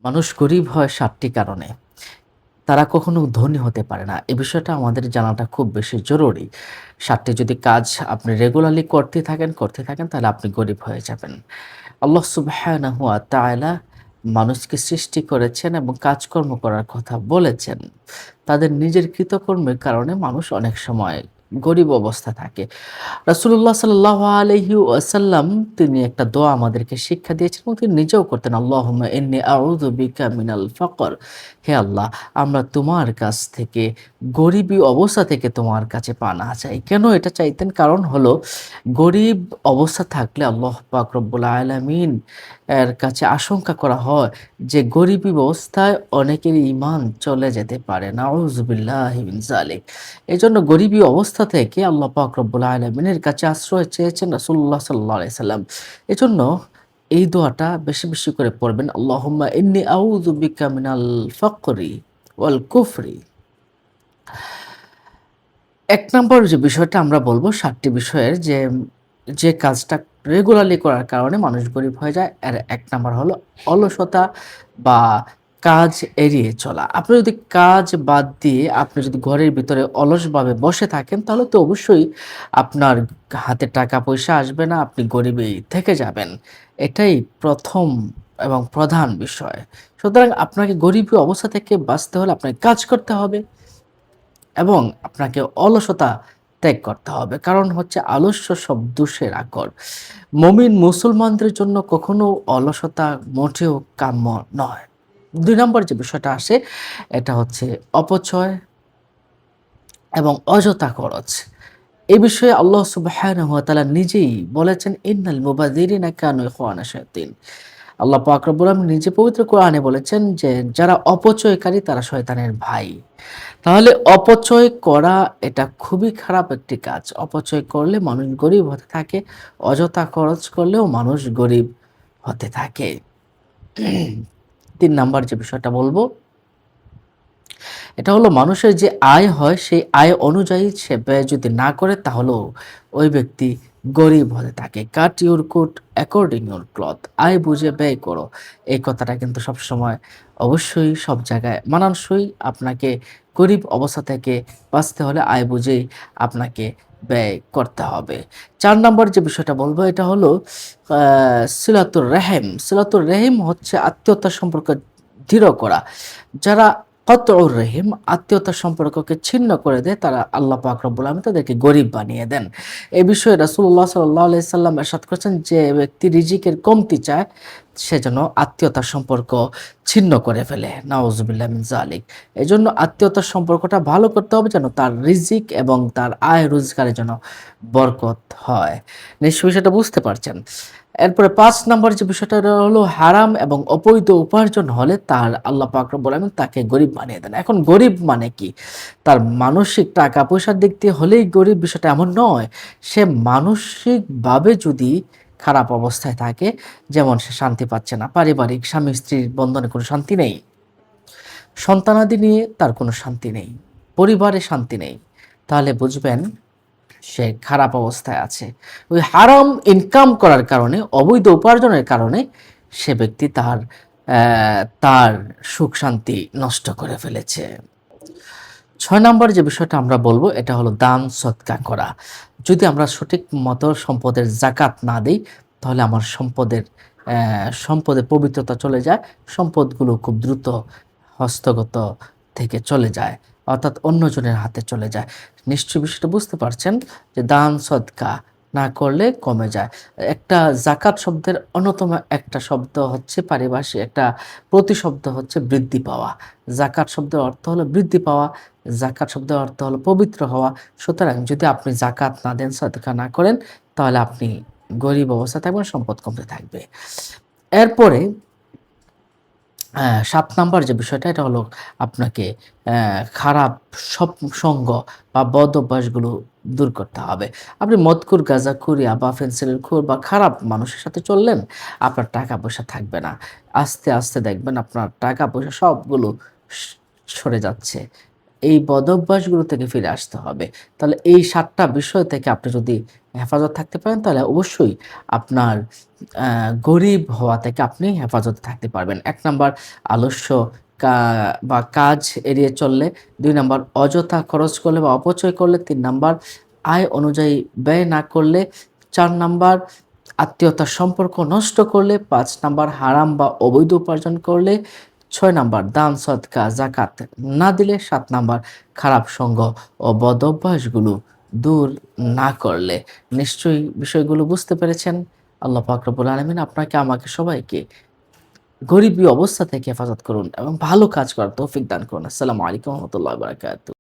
মানুষ গরিব হয় ৭টি কারণে। তারা কখনো ধনী হতে পারে না। এই বিষয়টা আমাদের জানাটা খুব বেশি জরুরি। ৭টি যদি কাজ আপনি রেগুলারলি করতে থাকেন তাহলে আপনি গরিব হয়ে যাবেন। আল্লাহ সুবহানাহু ওয়া তাআলা মানুষকে সৃষ্টি করেছেন এবং কাজকর্ম করার কথা বলেছেন। তাদের নিজের কৃতকর্মের কারণে মানুষ অনেক সময় গরিব অবস্থায় থাকে। রাসূলুল্লাহ সাল্লাল্লাহু আলাইহি ওয়াসাল্লাম তিনি একটা দোয়া আমাদেরকে শিক্ষা দিয়েছেন এবং তিনি নিজেও করতেন। আল্লাহুম্মা ইন্নী আউযু বিকা মিনাল ফাকর। হে আল্লাহ, আমরা তোমার কাছ থেকে গরিবী অবস্থা থেকে তোমার কাছে পানাহ চাই। কেন এটা চাইতেন? কারণ হলো গরিব অবস্থা থাকলে আল্লাহ পাক রব্বুল আলামিন এর কাছে আশঙ্কা করা হয় যে গরিবী অবস্থায় অনেকের ঈমান চলে যেতে পারে। নাউযুবিল্লাহি মিন যালিক। এজন্য গরিবী অবস্থা থেকে আল্লাহ পাক রব্বুল আলামিনের কাছে আশ্রয় চেয়েছেন রাসূলুল্লাহ সাল্লাল্লাহু আলাইহি সাল্লাম। এজন্য এই দোয়াটা বেশি, বেশি করে পড়বেন। আল্লাহুম্মা ইন্নী আউযু বিকা মিনাল ফাকরি ওয়াল কুফরি। ১ নম্বর যে বিষয়টা আমরা বলব ৭ টি বিষয়ের যে কাজটা রেগুলারলি করার কারণে মানুষ গরিব হয়ে যায়। এর ১ নাম্বার হলো অলসতা বা কাজ এড়িয়ে চলা। আপনি যদি কাজ বাদ দিয়ে আপনি যদি ঘরের ভিতরে অলসভাবে বসে থাকেন তাহলে তো অবশ্যই আপনার হাতে টাকা-পয়সা আসবে না, আপনি গরিবই থেকে যাবেন। এটাই ১ম এবং প্রধান বিষয়। সুতরাং আপনাকে গরিবী অবস্থা থেকে বাঁচতে হলে আপনাকে কাজ করতে হবে। এবং আপনাকে অলসতা ত্যাগ করতে হবে। কারণ হচ্ছে আলস্য সব দোষের আকর। মুমিন মুসলমানদের জন্য কখনো অলসতা মোটেও কাম্য নয়। ২ নম্বর যে বিষয়টা আসে এটা হচ্ছে অপচয় এবং অযথা খরচ। এই বিষয়ে আল্লাহ সুবহানাহু ওয়া তাআলা নিজেই বলেছেন, "ইন্নাল মুবাযযিরিনা কানু ইখওয়ানা শায়াতিন।" আল্লাহ পাক রব্বুল আলামিন নিজে পবিত্র কোরআনে বলেছেন যে, "যারা অপচয়কারী তারা শয়তানের ভাই।" তাহলে অপচয় করা এটা খুবই খারাপ একটি কাজ। অপচয় করলে মানুষ গরিব হতে থাকে। অযথা খরচ করলেও মানুষ গরিব হতে থাকে। ৩ নাম্বার যে বিষয়টা বলব, এটা হলো মানুষের যে আয় হয় সেই আয় অনুযায়ী সে ব্যয় যদি না করে তাহলেও ওই ব্যক্তি গরিব হতে থাকে। Cut your coat according your cloth. আয় বুঝে ব্যয় করো। এই কথাটা কিন্তু সবসময় অবশ্যই সব জায়গায় মানানসই। আপনাকে গরিব অবস্থা থেকে বাঁচতে হলে আয় বুঝেই আপনাকে ব্যয় করতে হবে। ৪ নম্বর যে বিষয়টা বলব এটা হলো সিলাতুর রাহিম। সিলাতুর রাহিম হচ্ছে আত্মীয়তার সম্পর্ক দৃঢ় করা। যারা কতউর রহিম আত্মীয়তার সম্পর্ককে ছিন্ন করে দেয় তারা আল্লাহ পাক রব্বুল আলামিন তাদেরকে গরিব বানিয়ে দেন। এ বিষয়ে রাসূলুল্লাহ সাল্লাল্লাহু আলাইহি সাল্লাম ইরশাদ করেছেন যে ব্যক্তি রিজিকের কমতি চায় সে যেন আত্মীয়তার সম্পর্ক ছিন্ন করে ফেলে। নাউজুবিল্লাহ মিন যালিক। এজন্য আত্মীয়তার সম্পর্কটা ভালো করতে হবে যেন তার রিজিক এবং তার আয় রোজগারে যেন বরকত হয়। নিশ্চয়ই সেটা বুঝতে পারছেন। এরপরে ৫ নাম্বার যে বিষয়টা হলো হারাম এবং অবৈধ উপার্জন হলে তার আল্লাহ পাক রব্বুল আলামিন তাকে গরিব বানিয়ে দেন। এখন গরিব মানে কি? তার মানসিক টাকা-পয়সার দিক দিয়ে হলেই গরিব বিষয়টা এমন নয়। সে মানসিকভাবে যদি খারাপ অবস্থায় থাকে, যেমন সে শান্তি পাচ্ছে না, পারিবারিক স্বামী-স্ত্রীর বন্ধনে কোনো শান্তি নেই, সন্তানাদি নিয়ে তার কোনো শান্তি নেই, পরিবারে শান্তি নেই, তাহলে বুঝবেন সে খারাপ অবস্থায় আছে। ওই হারাম ইনকাম করার কারণে, অবৈধ উপার্জনের কারণে সে ব্যক্তি তার সুখ-শান্তি নষ্ট করে ফেলেছে। ৬ নাম্বার যে বিষয়টা আমরা বলব এটা হলো দান সদকা করা। যদি আমরা সঠিক মতো সম্পদের যাকাত না দেই, তাহলে আমার সম্পদের পবিত্রতা চলে যায়। সম্পদগুলো খুব দ্রুত হস্তগত থেকে চলে যায়। অর্থাৎ অন্যজনের হাতে চলে যায়। নিশ্চয়ই বিষয়টা বুঝতে পারছেন যে দান সদকা না করলে কমে যায়। একটা যাকাত শব্দের অন্যতম একটা শব্দ হচ্ছে পারিভাষিক একটা প্রতিশব্দ হচ্ছে বৃদ্ধি পাওয়া। যাকাত শব্দের অর্থ হলো বৃদ্ধি পাওয়া। যাকাত শব্দের অর্থ হলো পবিত্র হওয়া। সুতরাং যদি আপনি যাকাত না দেন, সদকা না করেন, তাহলে আপনি গরিব অবস্থায় থাকবেন, সম্পদ কমতে থাকবে। এরপরে ৭ নাম্বার যে বিষয়টা এটা হলো আপনাকে খারাপ সঙ্গ বা বদ অভ্যাসগুলো দূর করতে হবে। আপনি মদখোর, গাঁজাখোর, ইয়াবা, ফেন্সিডিলখোর বা খারাপ মানুষের সাথে চললেন, আপনার টাকা-পয়সা থাকবে না। আস্তে, আস্তে দেখবেন আপনার টাকা-পয়সা সবগুলো স সরে যাচ্ছে। এই বদঅভ্যাসগুলো থেকে ফিরে আসতে হবে। তাহলে এই ৭ টা বিষয় থেকে আপনি যদি হেফাজত থাকতে পারেন, তাহলে অবশ্যই আপনার আ গরিব হওয়া থেকে আপনি হেফাজতে থাকতে পারবেন। ১ নাম্বার আলস্য কা বা কাজ এড়িয়ে চললে, ২ নাম্বার অযথা খরচ করলে বা অপচয় করলে, ৩ নাম্বার আয় অনুযায়ী ব্যয় না করলে, ৪ নাম্বার আত্মীয়তার সম্পর্ক নষ্ট করলে, ৫ নাম্বার হারাম বা অবৈধ উপার্জন করলে, ৬ নাম্বার দান, সদকা, জাকাত না দিলে, ৭ নাম্বার খারাপ সঙ্গ ও বদঅভ্যাসগুলো দূর না করলে। নিশ্চয়ই বিষয়গুলো বুঝতে পেরেছেন। আল্লাহ পাক রব্বুল আলামিন আপনাকে, আমাকে, সবাইকে গরিবী অবস্থা থেকে হেফাজত করুন এবং ভালো কাজ করার তৌফিক দান করুন। আসসালামু আলাইকুম ওয়া রাহমাতুল্লাহি ওয়া বারাকাতুহু।